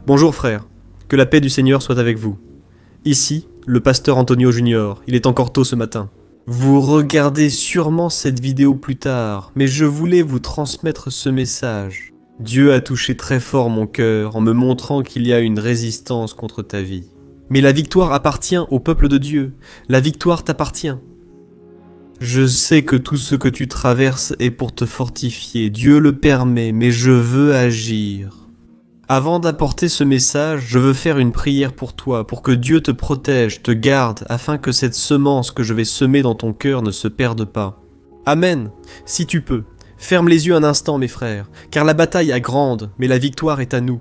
Bonjour frère, que la paix du Seigneur soit avec vous. Ici, le pasteur Antonio Junior, il est encore tôt ce matin. Vous regardez sûrement cette vidéo plus tard, mais je voulais vous transmettre ce message. Dieu a touché très fort mon cœur en me montrant qu'il y a une résistance contre ta vie. Mais la victoire appartient au peuple de Dieu, la victoire t'appartient. Je sais que tout ce que tu traverses est pour te fortifier, Dieu le permet, mais je veux agir. Avant d'apporter ce message, je veux faire une prière pour toi, pour que Dieu te protège, te garde, afin que cette semence que je vais semer dans ton cœur ne se perde pas. Amen. Si tu peux, ferme les yeux un instant mes frères, car la bataille est grande, mais la victoire est à nous.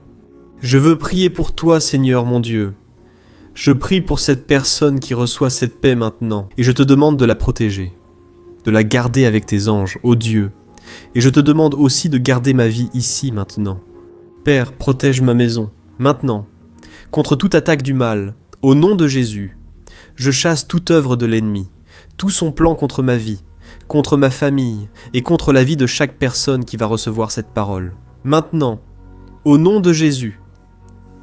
Je veux prier pour toi, Seigneur mon Dieu. Je prie pour cette personne qui reçoit cette paix maintenant, et je te demande de la protéger, de la garder avec tes anges, ô Dieu. Et je te demande aussi de garder ma vie ici maintenant. Père, protège ma maison, maintenant, contre toute attaque du mal, au nom de Jésus. Je chasse toute œuvre de l'ennemi, tout son plan contre ma vie, contre ma famille et contre la vie de chaque personne qui va recevoir cette parole. Maintenant, au nom de Jésus,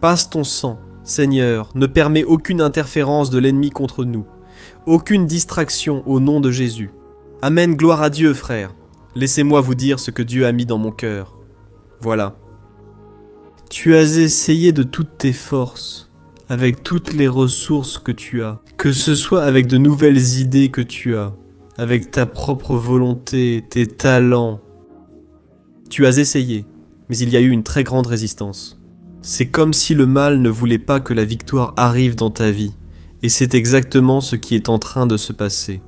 passe ton sang, Seigneur, ne permets aucune interférence de l'ennemi contre nous, aucune distraction au nom de Jésus. Amen, gloire à Dieu, frère. Laissez-moi vous dire ce que Dieu a mis dans mon cœur. Voilà. Tu as essayé de toutes tes forces, avec toutes les ressources que tu as, que ce soit avec de nouvelles idées que tu as, avec ta propre volonté, tes talents. Tu as essayé, mais il y a eu une très grande résistance. C'est comme si le mal ne voulait pas que la victoire arrive dans ta vie, et c'est exactement ce qui est en train de se passer.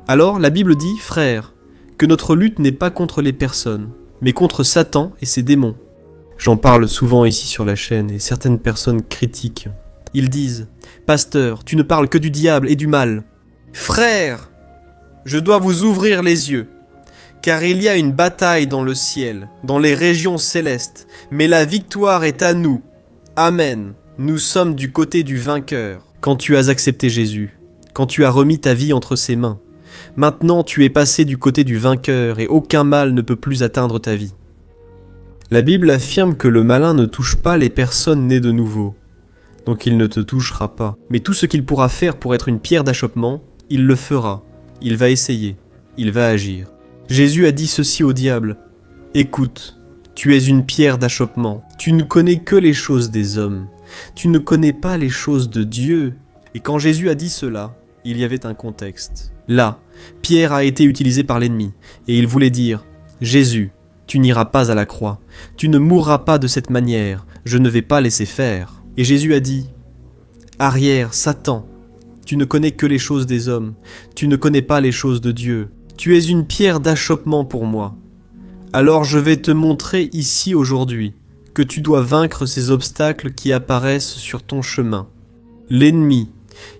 Alors, la Bible dit, frère, que notre lutte n'est pas contre les personnes, mais contre Satan et ses démons. J'en parle souvent ici sur la chaîne et certaines personnes critiquent. Ils disent « Pasteur, tu ne parles que du diable et du mal. » Frère, je dois vous ouvrir les yeux, car il y a une bataille dans le ciel, dans les régions célestes, mais la victoire est à nous. Amen. Nous sommes du côté du vainqueur. Quand tu as accepté Jésus, quand tu as remis ta vie entre ses mains, maintenant tu es passé du côté du vainqueur et aucun mal ne peut plus atteindre ta vie. La Bible affirme que le malin ne touche pas les personnes nées de nouveau, donc il ne te touchera pas. Mais tout ce qu'il pourra faire pour être une pierre d'achoppement, il le fera, il va essayer, il va agir. Jésus a dit ceci au diable, « Écoute, tu es une pierre d'achoppement, tu ne connais que les choses des hommes, tu ne connais pas les choses de Dieu. » Et quand Jésus a dit cela, il y avait un contexte. Là, Pierre a été utilisé par l'ennemi, et il voulait dire, « Jésus, tu n'iras pas à la croix. Tu ne mourras pas de cette manière. Je ne vais pas laisser faire. » Et Jésus a dit, « Arrière, Satan, tu ne connais que les choses des hommes. Tu ne connais pas les choses de Dieu. Tu es une pierre d'achoppement pour moi. Alors je vais te montrer ici aujourd'hui que tu dois vaincre ces obstacles qui apparaissent sur ton chemin. L'ennemi,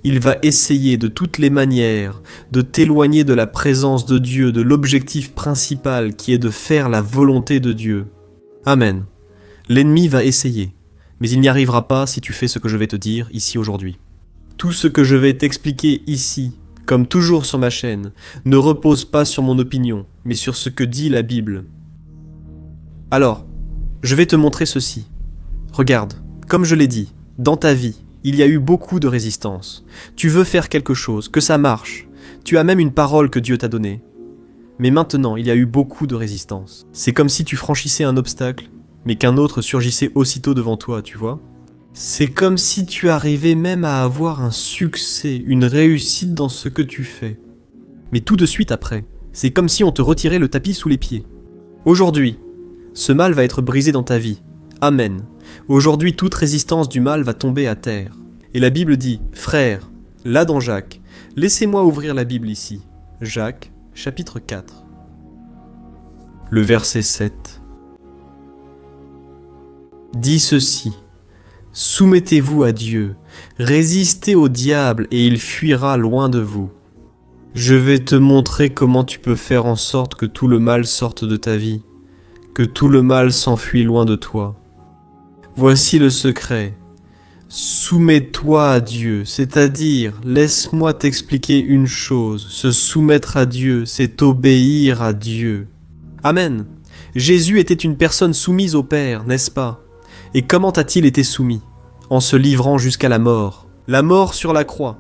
il va essayer de toutes les manières de t'éloigner de la présence de Dieu, de l'objectif principal qui est de faire la volonté de Dieu. Amen. L'ennemi va essayer, mais il n'y arrivera pas si tu fais ce que je vais te dire ici aujourd'hui. Tout ce que je vais t'expliquer ici, comme toujours sur ma chaîne, ne repose pas sur mon opinion, mais sur ce que dit la Bible. Alors, je vais te montrer ceci. Regarde, comme je l'ai dit, dans ta vie, il y a eu beaucoup de résistance. Tu veux faire quelque chose, que ça marche. Tu as même une parole que Dieu t'a donnée. Mais maintenant, il y a eu beaucoup de résistance. C'est comme si tu franchissais un obstacle, mais qu'un autre surgissait aussitôt devant toi, tu vois. C'est comme si tu arrivais même à avoir un succès, une réussite dans ce que tu fais. Mais tout de suite après, c'est comme si on te retirait le tapis sous les pieds. Aujourd'hui, ce mal va être brisé dans ta vie. Amen. Aujourd'hui, toute résistance du mal va tomber à terre. Et la Bible dit, frère, là dans Jacques, laissez-moi ouvrir la Bible ici. Jacques, chapitre 4. Le verset 7. Dit ceci, soumettez-vous à Dieu, résistez au diable et il fuira loin de vous. Je vais te montrer comment tu peux faire en sorte que tout le mal sorte de ta vie, que tout le mal s'enfuit loin de toi. Voici le secret. Soumets-toi à Dieu, c'est-à-dire, laisse-moi t'expliquer une chose. Se soumettre à Dieu, c'est obéir à Dieu. Amen. Jésus était une personne soumise au Père, n'est-ce pas? Et comment a-t-il été soumis? En se livrant jusqu'à la mort sur la croix,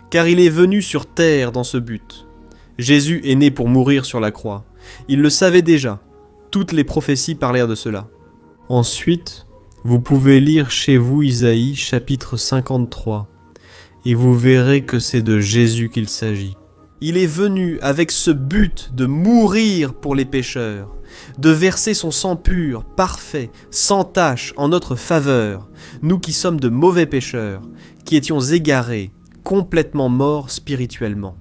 car il est venu sur terre dans ce but. Jésus est né pour mourir sur la croix. Il le savait déjà. Toutes les prophéties parlèrent de cela. Ensuite, vous pouvez lire chez vous Isaïe chapitre 53, et vous verrez que c'est de Jésus qu'il s'agit. Il est venu avec ce but de mourir pour les pécheurs, de verser son sang pur, parfait, sans tache, en notre faveur, nous qui sommes de mauvais pécheurs, qui étions égarés, complètement morts spirituellement.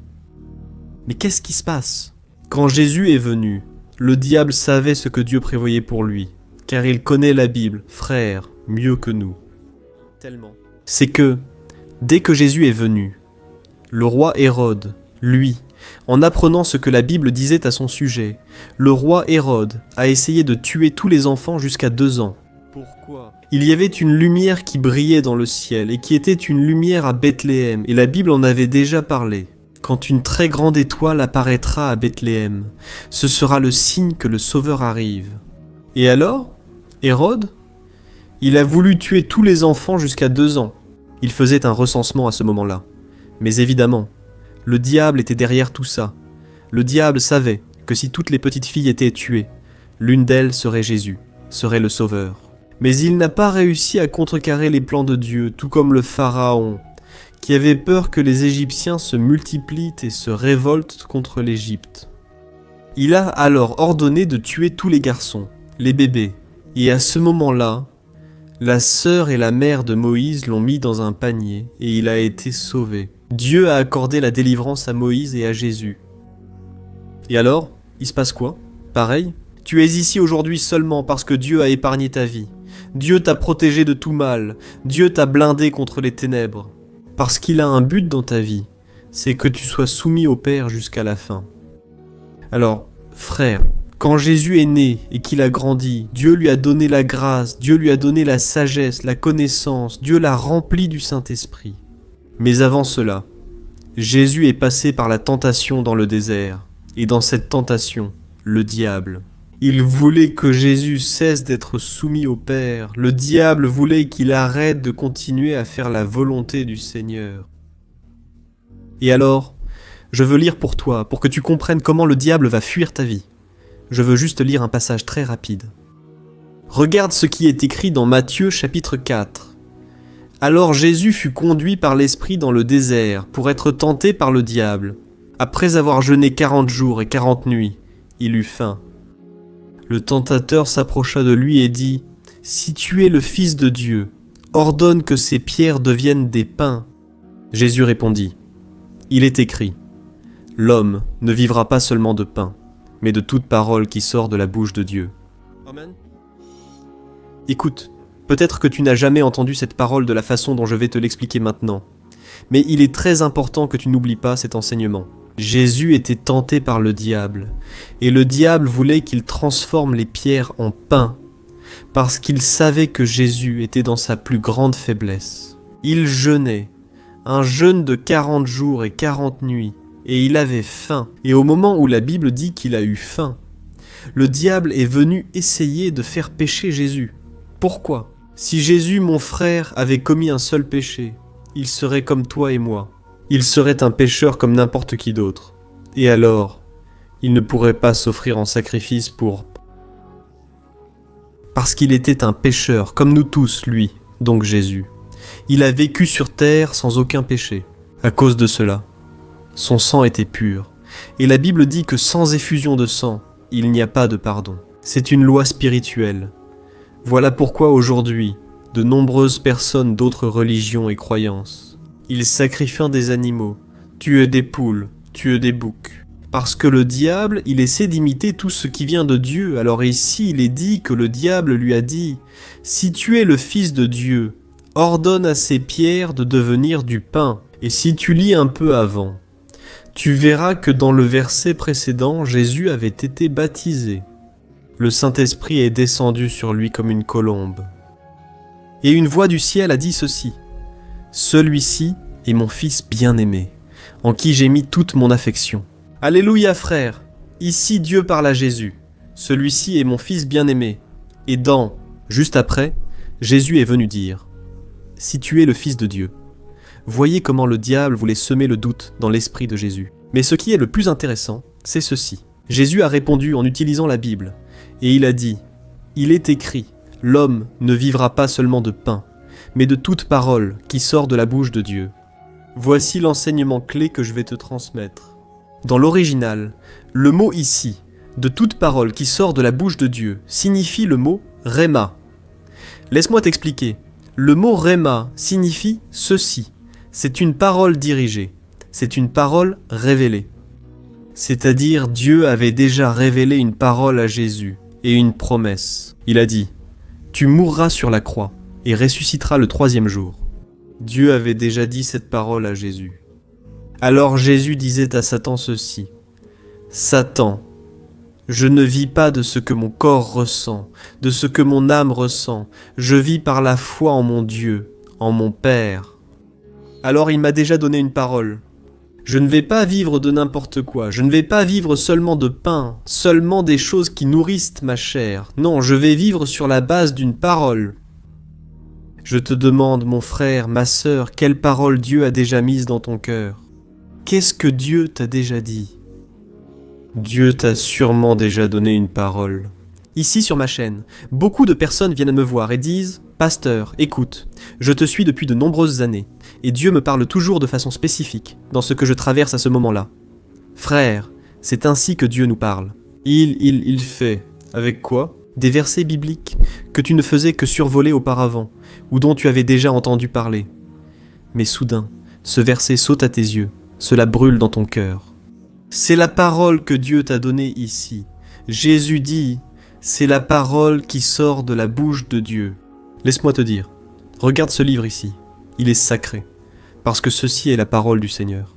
Mais qu'est-ce qui se passe? Quand Jésus est venu, le diable savait ce que Dieu prévoyait pour lui, car il connaît la Bible, frère, mieux que nous. Tellement. C'est que, dès que Jésus est venu, le roi Hérode, lui, en apprenant ce que la Bible disait à son sujet, le roi Hérode a essayé de tuer tous les enfants jusqu'à 2 ans. Pourquoi? Il y avait une lumière qui brillait dans le ciel et qui était une lumière à Bethléem, et la Bible en avait déjà parlé. Quand une très grande étoile apparaîtra à Bethléem, ce sera le signe que le Sauveur arrive. Et alors, Hérode, il a voulu tuer tous les enfants jusqu'à 2 ans. Il faisait un recensement à ce moment-là. Mais évidemment, le diable était derrière tout ça. Le diable savait que si toutes les petites filles étaient tuées, l'une d'elles serait Jésus, serait le Sauveur. Mais il n'a pas réussi à contrecarrer les plans de Dieu, tout comme le Pharaon, qui avait peur que les Égyptiens se multiplient et se révoltent contre l'Égypte. Il a alors ordonné de tuer tous les garçons, les bébés, et à ce moment-là, la sœur et la mère de Moïse l'ont mis dans un panier et il a été sauvé. Dieu a accordé la délivrance à Moïse et à Jésus. Et alors, il se passe quoi? Pareil, tu es ici aujourd'hui seulement parce que Dieu a épargné ta vie. Dieu t'a protégé de tout mal. Dieu t'a blindé contre les ténèbres. Parce qu'il a un but dans ta vie, c'est que tu sois soumis au Père jusqu'à la fin. Alors, frère, quand Jésus est né et qu'il a grandi, Dieu lui a donné la grâce, Dieu lui a donné la sagesse, la connaissance, Dieu l'a rempli du Saint-Esprit. Mais avant cela, Jésus est passé par la tentation dans le désert, et dans cette tentation, le diable. Il voulait que Jésus cesse d'être soumis au Père. Le diable voulait qu'il arrête de continuer à faire la volonté du Seigneur. Et alors, je veux lire pour toi, pour que tu comprennes comment le diable va fuir ta vie. Je veux juste lire un passage très rapide. Regarde ce qui est écrit dans Matthieu chapitre 4. Alors Jésus fut conduit par l'Esprit dans le désert pour être tenté par le diable. Après avoir jeûné 40 jours et 40 nuits, il eut faim. Le tentateur s'approcha de lui et dit : « Si tu es le Fils de Dieu, ordonne que ces pierres deviennent des pains. » Jésus répondit : « Il est écrit : L'homme ne vivra pas seulement de pain, mais de toute parole qui sort de la bouche de Dieu. » Amen. Écoute, peut-être que tu n'as jamais entendu cette parole de la façon dont je vais te l'expliquer maintenant, mais il est très important que tu n'oublies pas cet enseignement. Jésus était tenté par le diable, et le diable voulait qu'il transforme les pierres en pain, parce qu'il savait que Jésus était dans sa plus grande faiblesse. Il jeûnait, un jeûne de 40 jours et 40 nuits, et il avait faim. Et au moment où la Bible dit qu'il a eu faim, le diable est venu essayer de faire pécher Jésus. Pourquoi ? Si Jésus, mon frère, avait commis un seul péché, il serait comme toi et moi. Il serait un pécheur comme n'importe qui d'autre. Et alors, il ne pourrait pas s'offrir en sacrifice parce qu'il était un pécheur, comme nous tous, lui, donc Jésus. Il a vécu sur terre sans aucun péché. À cause de cela, son sang était pur. Et la Bible dit que sans effusion de sang, il n'y a pas de pardon. C'est une loi spirituelle. Voilà pourquoi aujourd'hui, de nombreuses personnes d'autres religions et croyances, ils sacrifient des animaux, tuent des poules, tuent des boucs. Parce que le diable, il essaie d'imiter tout ce qui vient de Dieu. Alors ici, il est dit que le diable lui a dit : « Si tu es le Fils de Dieu, ordonne à ces pierres de devenir du pain. » Et si tu lis un peu avant, tu verras que dans le verset précédent, Jésus avait été baptisé. Le Saint-Esprit est descendu sur lui comme une colombe. Et une voix du ciel a dit ceci : « Celui-ci est mon Fils bien-aimé, en qui j'ai mis toute mon affection. » Alléluia, frère. Ici, Dieu parle à Jésus. Celui-ci est mon Fils bien-aimé. Et juste après, Jésus est venu dire « Si tu es le Fils de Dieu ». Voyez comment le diable voulait semer le doute dans l'esprit de Jésus. Mais ce qui est le plus intéressant, c'est ceci. Jésus a répondu en utilisant la Bible, et il a dit « Il est écrit, l'homme ne vivra pas seulement de pain, mais de toute parole qui sort de la bouche de Dieu. » Voici l'enseignement clé que je vais te transmettre. Dans l'original, le mot ici, de toute parole qui sort de la bouche de Dieu, signifie le mot « réma ». Laisse-moi t'expliquer. Le mot « réma » signifie ceci. C'est une parole dirigée. C'est une parole révélée. C'est-à-dire Dieu avait déjà révélé une parole à Jésus et une promesse. Il a dit « Tu mourras sur la croix et ressusciteras le 3e jour ». Dieu avait déjà dit cette parole à Jésus. Alors Jésus disait à Satan ceci « Satan, je ne vis pas de ce que mon corps ressent, de ce que mon âme ressent, je vis par la foi en mon Dieu, en mon Père. » Alors il m'a déjà donné une parole. Je ne vais pas vivre de n'importe quoi, je ne vais pas vivre seulement de pain, seulement des choses qui nourrissent ma chair. Non, je vais vivre sur la base d'une parole. Je te demande, mon frère, ma sœur, quelle parole Dieu a déjà mise dans ton cœur? Qu'est-ce que Dieu t'a déjà dit? Dieu t'a sûrement déjà donné une parole. Ici sur ma chaîne, beaucoup de personnes viennent me voir et disent « Pasteur, écoute, je te suis depuis de nombreuses années, et Dieu me parle toujours de façon spécifique, dans ce que je traverse à ce moment-là. Frère, c'est ainsi que Dieu nous parle. Il fait. Avec quoi? Des versets bibliques que tu ne faisais que survoler auparavant, ou dont tu avais déjà entendu parler. Mais soudain, ce verset saute à tes yeux, cela brûle dans ton cœur. C'est la parole que Dieu t'a donnée ici. Jésus dit, c'est la parole qui sort de la bouche de Dieu. Laisse-moi te dire, regarde ce livre ici, il est sacré, parce que ceci est la parole du Seigneur.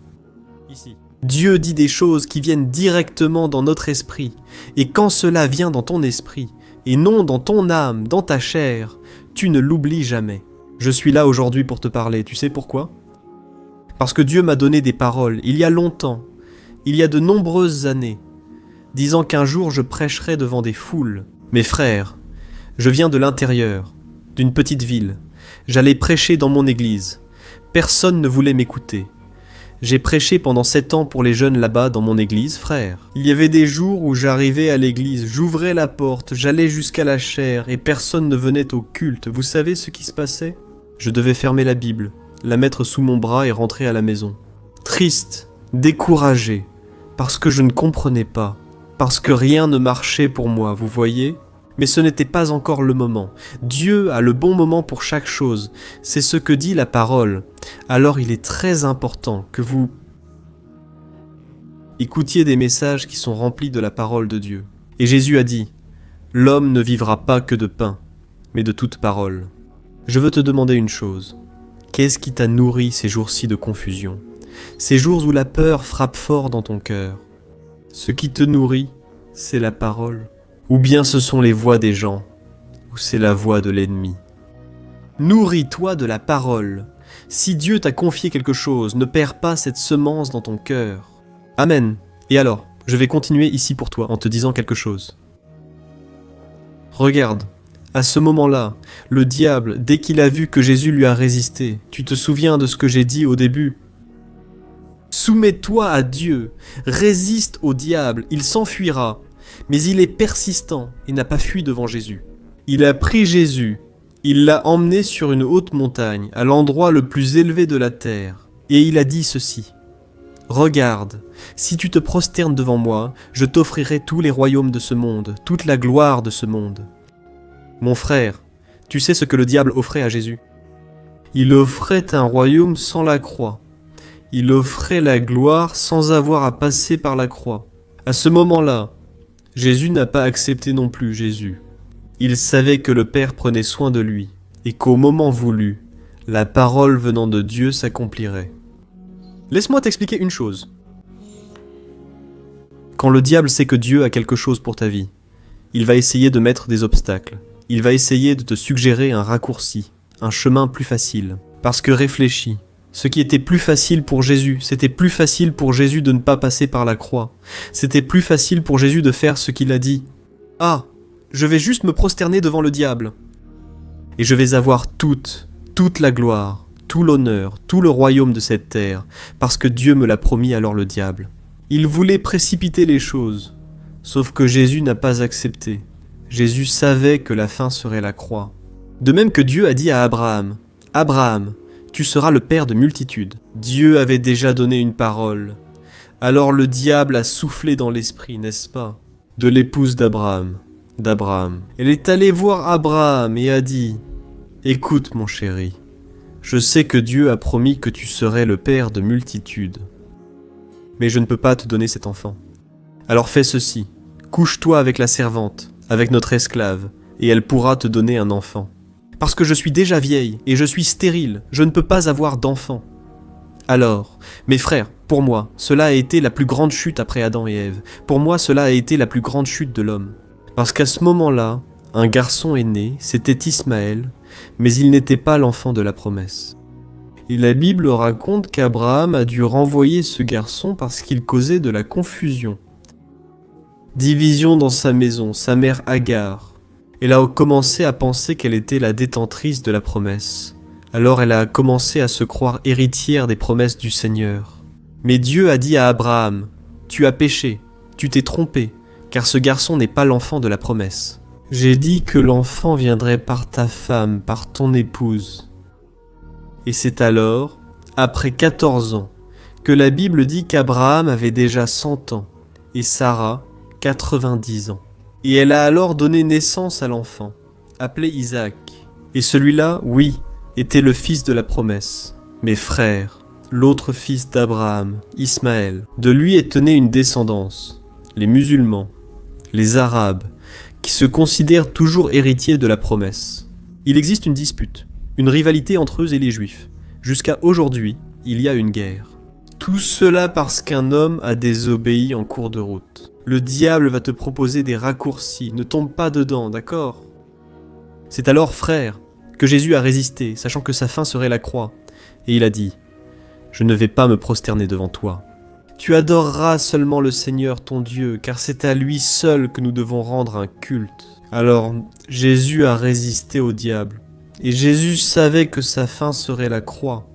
Ici. Dieu dit des choses qui viennent directement dans notre esprit, et quand cela vient dans ton esprit, et non dans ton âme, dans ta chair, tu ne l'oublies jamais. Je suis là aujourd'hui pour te parler, tu sais pourquoi? Parce que Dieu m'a donné des paroles, il y a longtemps, il y a de nombreuses années, disant qu'un jour je prêcherai devant des foules. Mes frères, je viens de l'intérieur, d'une petite ville. J'allais prêcher dans mon église. Personne ne voulait m'écouter. J'ai prêché pendant 7 ans pour les jeunes là-bas dans mon église, frère. Il y avait des jours où j'arrivais à l'église, j'ouvrais la porte, j'allais jusqu'à la chaire et personne ne venait au culte. Vous savez ce qui se passait? Je devais fermer la Bible, la mettre sous mon bras et rentrer à la maison. Triste, découragé, parce que je ne comprenais pas, parce que rien ne marchait pour moi, vous voyez? Mais ce n'était pas encore le moment. Dieu a le bon moment pour chaque chose. C'est ce que dit la parole. Alors il est très important que vous écoutiez des messages qui sont remplis de la parole de Dieu. Et Jésus a dit, « L'homme ne vivra pas que de pain, mais de toute parole. » Je veux te demander une chose. Qu'est-ce qui t'a nourri ces jours-ci de confusion? Ces jours où la peur frappe fort dans ton cœur? Ce qui te nourrit, c'est la parole. Ou bien ce sont les voix des gens, ou c'est la voix de l'ennemi. Nourris-toi de la parole. Si Dieu t'a confié quelque chose, ne perds pas cette semence dans ton cœur. Amen. Et alors, je vais continuer ici pour toi en te disant quelque chose. Regarde, à ce moment-là, le diable, dès qu'il a vu que Jésus lui a résisté, tu te souviens de ce que j'ai dit au début? Soumets-toi à Dieu, résiste au diable, il s'enfuira. Mais il est persistant et n'a pas fui devant Jésus. Il a pris Jésus, il l'a emmené sur une haute montagne, à l'endroit le plus élevé de la terre, et il a dit ceci. « Regarde, si tu te prosternes devant moi, je t'offrirai tous les royaumes de ce monde, toute la gloire de ce monde. » Mon frère, tu sais ce que le diable offrait à Jésus? Il offrait un royaume sans la croix. Il offrait la gloire sans avoir à passer par la croix. À ce moment-là, Jésus n'a pas accepté non plus Jésus. Il savait que le Père prenait soin de lui, et qu'au moment voulu, la parole venant de Dieu s'accomplirait. Laisse-moi t'expliquer une chose. Quand le diable sait que Dieu a quelque chose pour ta vie, il va essayer de mettre des obstacles. Il va essayer de te suggérer un raccourci, un chemin plus facile. Parce que réfléchis. Ce qui était plus facile pour Jésus, c'était plus facile pour Jésus de ne pas passer par la croix. C'était plus facile pour Jésus de faire ce qu'il a dit. « Ah, je vais juste me prosterner devant le diable. » et je vais avoir toute la gloire, tout l'honneur, tout le royaume de cette terre, parce que Dieu me l'a promis, alors le diable. Il voulait précipiter les choses, sauf que Jésus n'a pas accepté. Jésus savait que la fin serait la croix. De même que Dieu a dit à Abraham, « Abraham, tu seras le père de multitudes. » Dieu avait déjà donné une parole. Alors le diable a soufflé dans l'esprit, n'est-ce pas, de l'épouse d'Abraham. Elle est allée voir Abraham et a dit, « Écoute mon chéri, je sais que Dieu a promis que tu serais le père de multitudes. Mais je ne peux pas te donner cet enfant. Alors fais ceci, couche-toi avec la servante, avec notre esclave, et elle pourra te donner un enfant. Parce que je suis déjà vieille, et je suis stérile, je ne peux pas avoir d'enfant. » Alors, mes frères, pour moi, cela a été la plus grande chute après Adam et Ève. Pour moi, cela a été la plus grande chute de l'homme. Parce qu'à ce moment-là, un garçon est né, c'était Ismaël, mais il n'était pas l'enfant de la promesse. Et la Bible raconte qu'Abraham a dû renvoyer ce garçon parce qu'il causait de la confusion. Division dans sa maison, sa mère Agar. Elle a commencé à penser qu'elle était la détentrice de la promesse. Alors elle a commencé à se croire héritière des promesses du Seigneur. Mais Dieu a dit à Abraham, « Tu as péché, tu t'es trompé, car ce garçon n'est pas l'enfant de la promesse. J'ai dit que l'enfant viendrait par ta femme, par ton épouse. » Et c'est alors, après 14 ans, que la Bible dit qu'Abraham avait déjà 100 ans, et Sarah 90 ans. Et elle a alors donné naissance à l'enfant, appelé Isaac. Et celui-là, oui, était le fils de la promesse. Mes frères, l'autre fils d'Abraham, Ismaël, de lui est née une descendance, les musulmans, les arabes, qui se considèrent toujours héritiers de la promesse. Il existe une dispute, une rivalité entre eux et les Juifs. Jusqu'à aujourd'hui, il y a une guerre. Tout cela parce qu'un homme a désobéi en cours de route. Le diable va te proposer des raccourcis, ne tombe pas dedans, d'accord ? C'est alors, frère, que Jésus a résisté, sachant que sa fin serait la croix. Et il a dit, « Je ne vais pas me prosterner devant toi. Tu adoreras seulement le Seigneur ton Dieu, car c'est à lui seul que nous devons rendre un culte. » Alors, Jésus a résisté au diable. Et Jésus savait que sa fin serait la croix.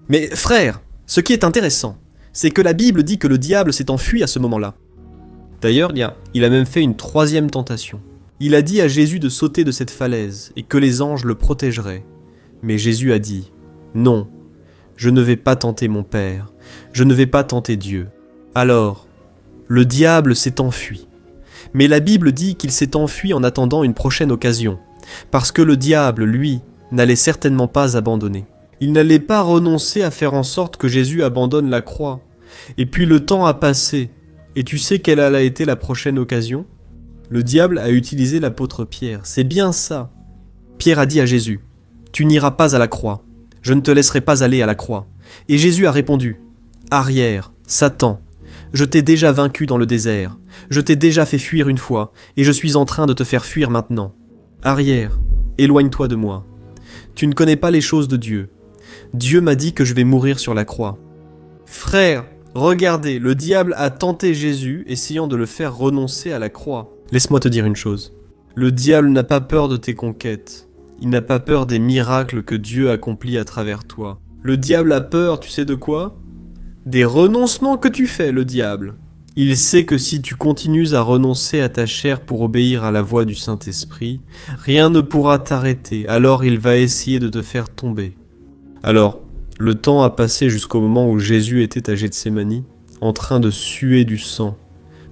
Mais frère, ce qui est intéressant, c'est que la Bible dit que le diable s'est enfui à ce moment-là. D'ailleurs, il a même fait une 3e tentation. Il a dit à Jésus de sauter de cette falaise et que les anges le protégeraient. Mais Jésus a dit, « Non, je ne vais pas tenter mon Père, je ne vais pas tenter Dieu. » Alors, le diable s'est enfui. Mais la Bible dit qu'il s'est enfui en attendant une prochaine occasion, parce que le diable, lui, n'allait certainement pas abandonner. Il n'allait pas renoncer à faire en sorte que Jésus abandonne la croix. Et puis le temps a passé, et tu sais quelle a été la prochaine occasion ? Le diable a utilisé l'apôtre Pierre, c'est bien ça. Pierre a dit à Jésus, « Tu n'iras pas à la croix, je ne te laisserai pas aller à la croix. » Et Jésus a répondu, « Arrière, Satan, je t'ai déjà vaincu dans le désert, je t'ai déjà fait fuir une fois, et je suis en train de te faire fuir maintenant. Arrière, éloigne-toi de moi. Tu ne connais pas les choses de Dieu. Dieu m'a dit que je vais mourir sur la croix. » Frère, regardez, le diable a tenté Jésus, essayant de le faire renoncer à la croix. Laisse-moi te dire une chose. Le diable n'a pas peur de tes conquêtes. Il n'a pas peur des miracles que Dieu accomplit à travers toi. Le diable a peur, tu sais de quoi ? Des renoncements que tu fais, le diable. Il sait que si tu continues à renoncer à ta chair pour obéir à la voix du Saint-Esprit, rien ne pourra t'arrêter, alors il va essayer de te faire tomber. Alors, le temps a passé jusqu'au moment où Jésus était à Gethsémani, en train de suer du sang,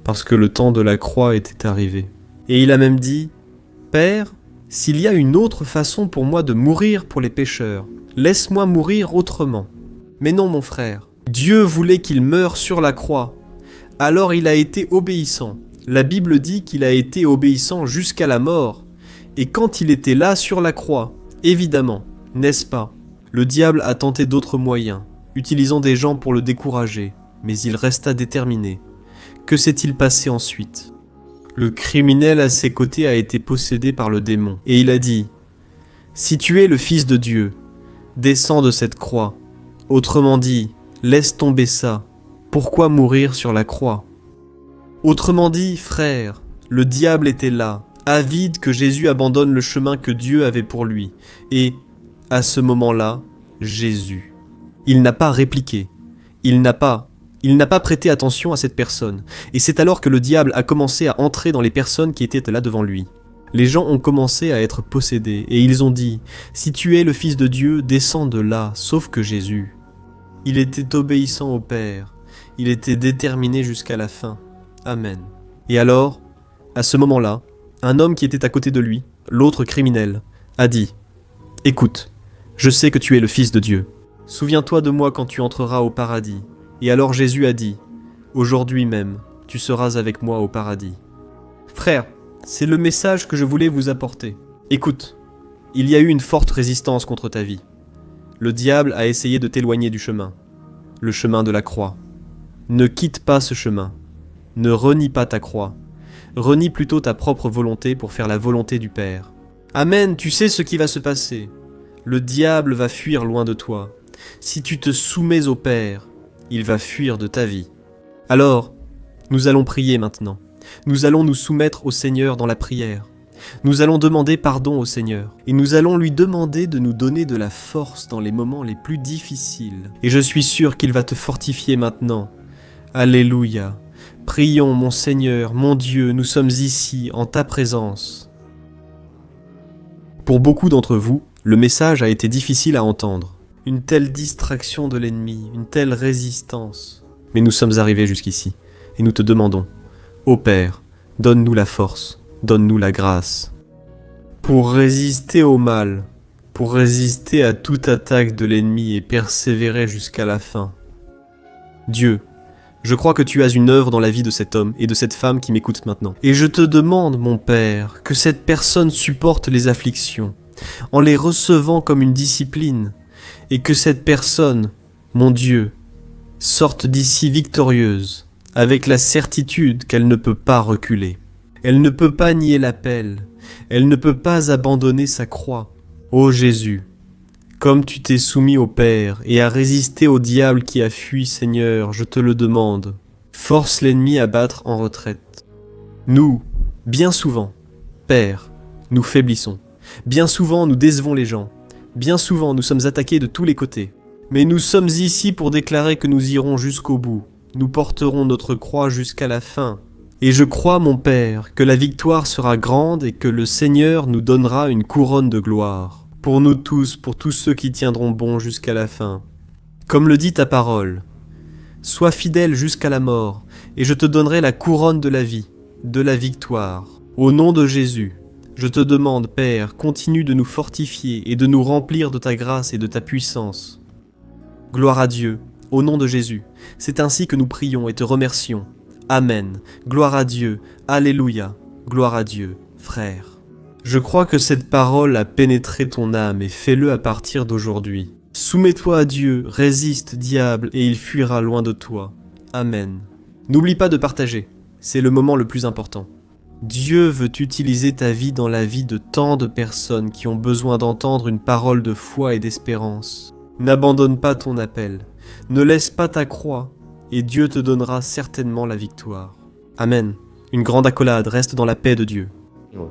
parce que le temps de la croix était arrivé. Et il a même dit, « Père, s'il y a une autre façon pour moi de mourir pour les pécheurs, laisse-moi mourir autrement. » Mais non, mon frère, Dieu voulait qu'il meure sur la croix. Alors il a été obéissant. La Bible dit qu'il a été obéissant jusqu'à la mort. Et quand il était là sur la croix, évidemment, n'est-ce pas, le diable a tenté d'autres moyens, utilisant des gens pour le décourager, mais il resta déterminé. Que s'est-il passé ensuite ? Le criminel à ses côtés a été possédé par le démon, et il a dit « Si tu es le Fils de Dieu, descends de cette croix. Autrement dit, laisse tomber ça. Pourquoi mourir sur la croix ?» Autrement dit, frère, le diable était là, avide que Jésus abandonne le chemin que Dieu avait pour lui. Et, à ce moment-là, Jésus. Il n'a pas répliqué. Il n'a pas prêté attention à cette personne. Et c'est alors que le diable a commencé à entrer dans les personnes qui étaient là devant lui. Les gens ont commencé à être possédés, et ils ont dit « Si tu es le Fils de Dieu, descends de là, sauf que Jésus. » Il était obéissant au Père. Il était déterminé jusqu'à la fin. Amen. Et alors, à ce moment-là, un homme qui était à côté de lui, l'autre criminel, a dit « Écoute, je sais que tu es le Fils de Dieu. Souviens-toi de moi quand tu entreras au paradis. » Et alors Jésus a dit « Aujourd'hui même, tu seras avec moi au paradis. » Frère, c'est le message que je voulais vous apporter. Écoute, il y a eu une forte résistance contre ta vie. Le diable a essayé de t'éloigner du chemin, le chemin de la croix. Ne quitte pas ce chemin. Ne renie pas ta croix. Renie plutôt ta propre volonté pour faire la volonté du Père. Amen, tu sais ce qui va se passer. Le diable va fuir loin de toi. Si tu te soumets au Père, il va fuir de ta vie. Alors, nous allons prier maintenant. Nous allons nous soumettre au Seigneur dans la prière. Nous allons demander pardon au Seigneur. Et nous allons lui demander de nous donner de la force dans les moments les plus difficiles. Et je suis sûr qu'il va te fortifier maintenant. Alléluia. Prions, mon Seigneur, mon Dieu, nous sommes ici, en ta présence. Pour beaucoup d'entre vous, le message a été difficile à entendre. Une telle distraction de l'ennemi, une telle résistance. Mais nous sommes arrivés jusqu'ici, et nous te demandons, ô Père, donne-nous la force, donne-nous la grâce. Pour résister au mal, pour résister à toute attaque de l'ennemi et persévérer jusqu'à la fin. Dieu, je crois que tu as une œuvre dans la vie de cet homme et de cette femme qui m'écoutent maintenant. Et je te demande, mon Père, que cette personne supporte les afflictions, en les recevant comme une discipline, et que cette personne, mon Dieu, sorte d'ici victorieuse, avec la certitude qu'elle ne peut pas reculer. Elle ne peut pas nier l'appel, elle ne peut pas abandonner sa croix. Ô Jésus, comme tu t'es soumis au Père et as résisté au diable qui a fui, Seigneur, je te le demande, force l'ennemi à battre en retraite. Nous, bien souvent, Père, nous faiblissons. Bien souvent, nous décevons les gens. Bien souvent, nous sommes attaqués de tous les côtés. Mais nous sommes ici pour déclarer que nous irons jusqu'au bout. Nous porterons notre croix jusqu'à la fin. Et je crois, mon Père, que la victoire sera grande et que le Seigneur nous donnera une couronne de gloire. Pour nous tous, pour tous ceux qui tiendront bon jusqu'à la fin. Comme le dit ta parole, sois fidèle jusqu'à la mort, et je te donnerai la couronne de la vie, de la victoire. Au nom de Jésus, je te demande, Père, continue de nous fortifier et de nous remplir de ta grâce et de ta puissance. Gloire à Dieu, au nom de Jésus. C'est ainsi que nous prions et te remercions. Amen. Gloire à Dieu. Alléluia. Gloire à Dieu, frère. Je crois que cette parole a pénétré ton âme et fais-le à partir d'aujourd'hui. Soumets-toi à Dieu, résiste, diable, et il fuira loin de toi. Amen. N'oublie pas de partager, c'est le moment le plus important. Dieu veut utiliser ta vie dans la vie de tant de personnes qui ont besoin d'entendre une parole de foi et d'espérance. N'abandonne pas ton appel, ne laisse pas ta croix, et Dieu te donnera certainement la victoire. Amen. Une grande accolade, reste dans la paix de Dieu. Ouais.